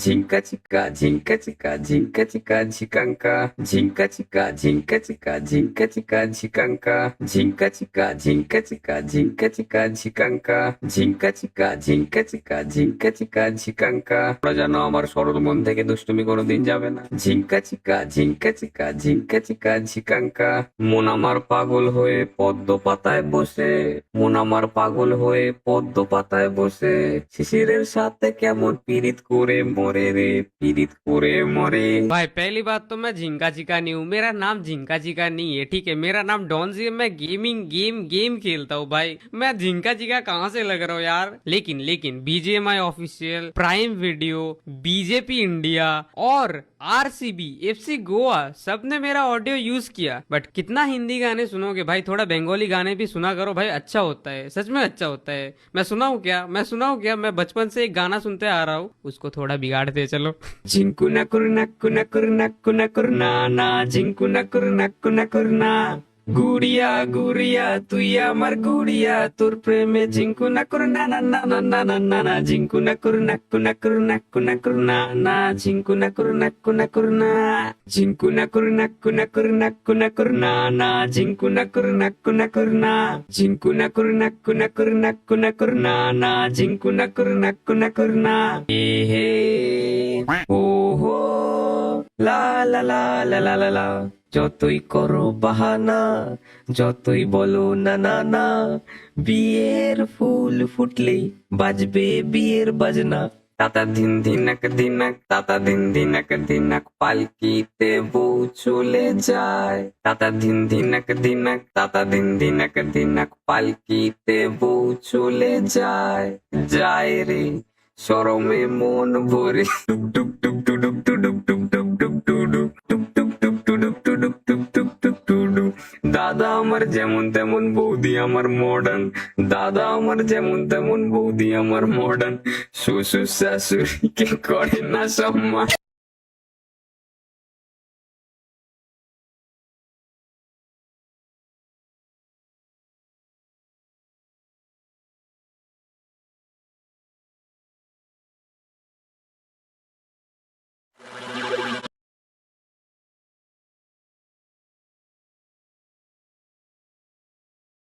ঝিঙ্কা চিকা ঝিঙ্কা চিকা ঝিঙ্কা চিকা ঝিকাঙ্কা ঝিঙ্কা চিকা ঝিঙ্কা চিকা ঝিঙ্কা চিকা ঝিকাঙ্কা ঝিঙ্কা চিকা ঝিঙ্কা চিকা ঝিঙ্কা চিকা ঝিকাঙ্কা ঝিঙ্কা চিকা ঝিঙ্কা চিকা ঝিঙ্কা চিকা ঝিকাঙ্কা। তোমরা জানো আমার সরল মন থেকে দুষ্টুমি কোনোদিন যাবে না। ঝিঙ্কা চিকা ঝিঙ্কা চিকা ঝিঙ্কা চিকা ঝিকাঙ্কা। মন আমার পাগল হয়ে পদ্ম পাতায় বসে, মন আমার পাগল হয়ে পদ্ম পাতায় বসে শিশিরের সাথে কেমন পীড়িত করে মরে রে, पीड़ित पूरे मोरे। भाई पहली बात तो मैं झिंका चिका नहीं हूँ, मेरा नाम झिंका चिका नहीं है, ठीक है। मेरा नाम डॉन जी है, मैं गेम खेलता हूँ भाई। मैं झिंका चिका कहाँ से लग रहा हूँ यार। लेकिन BGMI official, prime video, BJP India और आरसीबी, एफसी गोवा सबने मेरा ऑडियो यूज किया। बट कितना हिंदी गाने सुनोगे भाई, थोड़ा बंगाली गाने भी सुना करो भाई, अच्छा होता है, सच में अच्छा होता है। मैं सुनाऊँ क्या, मैं बचपन से एक गाना सुनते आ रहा हूँ, उसको थोड़ा बिगाड़ते चलो। झिंकू नकुर नक्कू नकुर नक्कू नकुर ना ना झिंकू नकुर नक्कू नकुर ना। गुड़िया गुड़िया তুই আমার গুড়িয়া, তোর প্রেমে ঝিঙ্কু নাকুর না না না না না না না না ঝিঙ্কু নাকুর নাক্কু নাকুর নাক্কু নাকুর না না ঝিঙ্কু নাকুর নাক্কু নাকুর না ঝিঙ্কু নাকুর নাক্কু নাকুর নাক্কু নাকুর না না ঝিঙ্কু নাকুর নাক্কু নাকুর না ঝিঙ্কু নাকুর নাক্কু নাকুর নাক্কু নাকুর না না ঝিঙ্কু নাকুর নাক্কু নাকুর না। এ হে ও হো লা লা লা লা লা লা লা। যতই করো বাহানা, যতই বলো না না না, বিয়ের ফুল ফুটলেই বাজবে বিয়ের বাজনা। তাতা দিন দিনাক দিনাক তাতা দিন দিনাক দিনাক পালকিতে বউ চলে যায়। তাতা দিন দিনাক দিনাক তাতা দিন দিনাক দিনাক পালকিতে বউ চলে যায়। যায় রে শরমে মন ভরে টুক টুক টুক টুক টুক টুক টুক টুক টুক টুক টুক টুক টুক টুক টুক টুক টুক টুক। দাদা আমার যেমন তেমন বৌদি আমার মডার্ন, দাদা আমার যেমন তেমন বৌদি আমার মডার্ন। শ্বশুর শাশুড়িকে করে না সম্মান।